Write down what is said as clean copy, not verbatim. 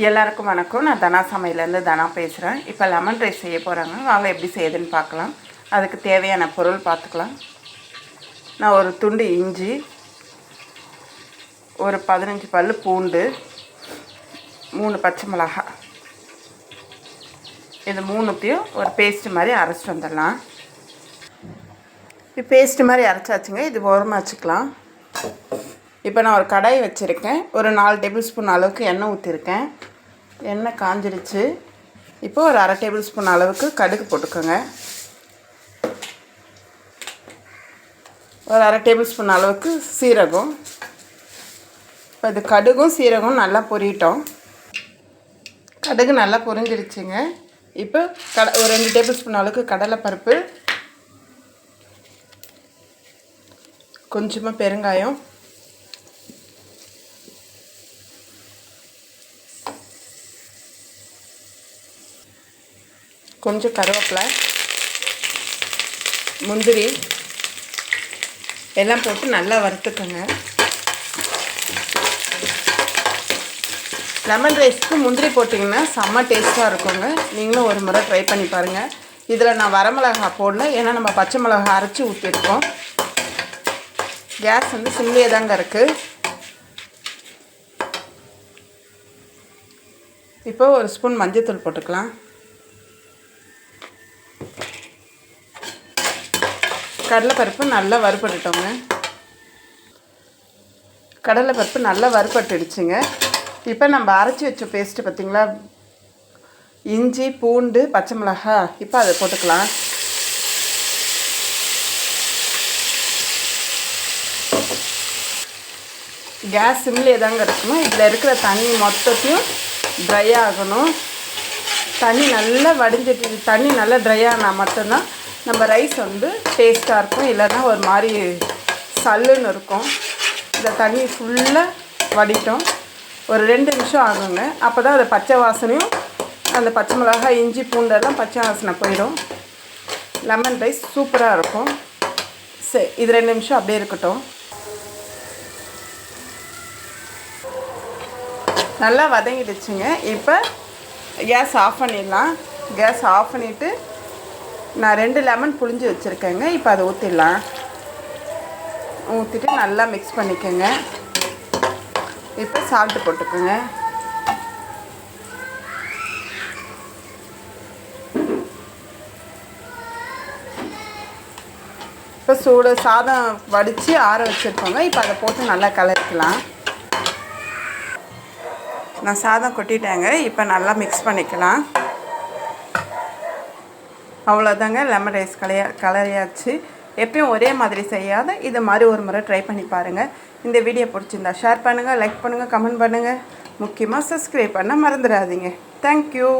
எல்லாருக்கும் வணக்கம். நான் தனா சமையலேருந்து தனா பேசுகிறேன். இப்போ லெமன் ரைஸ் செய்ய போகிறாங்க. வாங்க எப்படி செய்யுதுன்னு பார்க்கலாம். அதுக்கு தேவையான பொருள் பார்த்துக்கலாம். நான் ஒரு துண்டு இஞ்சி, ஒரு 15 பல் பூண்டு, 3 பச்சை மிளகாய், இது மூணுத்தையும் ஒரு பேஸ்ட்டு மாதிரி அரைச்சிட்டு வந்துடலாம். இப்போ பேஸ்ட்டு மாதிரி அரைச்சாச்சுங்க. இது ஓரமாக வச்சுக்கலாம். இப்போ நான் ஒரு கடாய் வச்சுருக்கேன். ஒரு 4 டேபிள் ஸ்பூன் அளவுக்கு எண்ணெய் ஊற்றிருக்கேன். எண்ணெய் காஞ்சிருச்சு. இப்போ ஒரு அரை டேபிள் ஸ்பூன் அளவுக்கு கடுகு போட்டுக்கோங்க. ஒரு அரை டேபிள் ஸ்பூன் அளவுக்கு சீரகம். இப்போ இது கடுகும் சீரகம் நல்லா பொரியட்டும். கடுகு நல்லா பொரிஞ்சிருச்சுங்க. இப்போ ஒரு 2 டேபிள் ஸ்பூன் அளவுக்கு கடலைப்பருப்பு, கொஞ்சமாக பெருங்காயம், கொஞ்சம் கருவேப்பிலை, முந்திரி எல்லாம் போட்டு நல்லா வறுத்துக்கோங்க. லெமன் ரைஸ்க்கு முந்திரி போட்டிங்கன்னா செம்ம டேஸ்ட்டாக இருக்குங்க. நீங்களும் ஒரு முறை ட்ரை பண்ணி பாருங்கள். இதில் நான் வரமிளகா போடல, ஏன்னா நம்ம பச்சை மிளகா அரைச்சி ஊற்றிருக்கோம். கேஸ் வந்து சிம்லேயே தாங்க இருக்குது. இப்போ ஒரு ஸ்பூன் மஞ்சள்தூள் போட்டுக்கலாம். கடலைப்பருப்பு நல்லா வறுபட்டுட்டோங்க. கடலைப்பருப்பு நல்லா வறுபட்டுடுச்சுங்க. இப்போ நம்ம அரைச்சி வச்ச பேஸ்ட்டு பார்த்திங்களா, இஞ்சி, பூண்டு, பச்சை மிளகாய், இப்போ அதை போட்டுக்கலாம். கேஸ் சிம்லேயே தாங்க இருக்கணும். இதில் இருக்கிற தண்ணி மொத்தத்தையும் ட்ரை ஆகணும். தண்ணி நல்லா வடிஞ்சிட்டு, தண்ணி நல்லா ட்ரை ஆனால் மட்டும்தான் நம்ம ரைஸ் வந்து டேஸ்ட்டாக இருக்கும். இல்லைன்னா ஒரு மாதிரி சல்லுன்னு இருக்கும். இந்த தண்ணி ஃபுல்லாக வடிட்டோம். ஒரு 2 நிமிஷம் ஆகுங்க. அப்போ தான் அது பச்சை வாசனையும், அந்த பச்சை மிளகாய், இஞ்சி, பூண்டெல்லாம் பச்சை வாசனை போயிடும். லெமன் ரைஸ் சூப்பராக இருக்கும். சரி, இது 2 நிமிஷம் அப்படியே இருக்கட்டும். நல்லா வதங்கிடுச்சுங்க. இப்போ கேஸ் ஆஃப் பண்ணிடலாம். கேஸ் ஆஃப் பண்ணிவிட்டு நான் 2 லெமன் புழிஞ்சு வச்சுருக்கேங்க. இப்போ அதை ஊற்றிடலாம். ஊற்றிட்டு நல்லா மிக்ஸ் பண்ணிக்கோங்க. இப்போ சால்ட்டு போட்டுக்கோங்க. இப்போ சாதம் வடித்து ஆற வச்சுருக்கோங்க. இப்போ அதை போட்டு நல்லா கலரிக்கலாம். நான் சாதம் கொட்டிட்டேங்க. இப்போ நல்லா மிக்ஸ் பண்ணிக்கலாம். அவ்வளோதாங்க, லெமன் ரைஸ் கலரியாச்சு. எப்பயும் ஒரே மாதிரி செய்யாத இது மாதிரி ஒரு முறை ட்ரை பண்ணி பாருங்கள். இந்த வீடியோ பிடிச்சிருந்தா ஷேர் பண்ணுங்கள், லைக் பண்ணுங்கள், கமெண்ட் பண்ணுங்கள். முக்கியமாக சப்ஸ்கிரைப் பண்ண மறந்துடாதீங்க. தேங்க்யூ.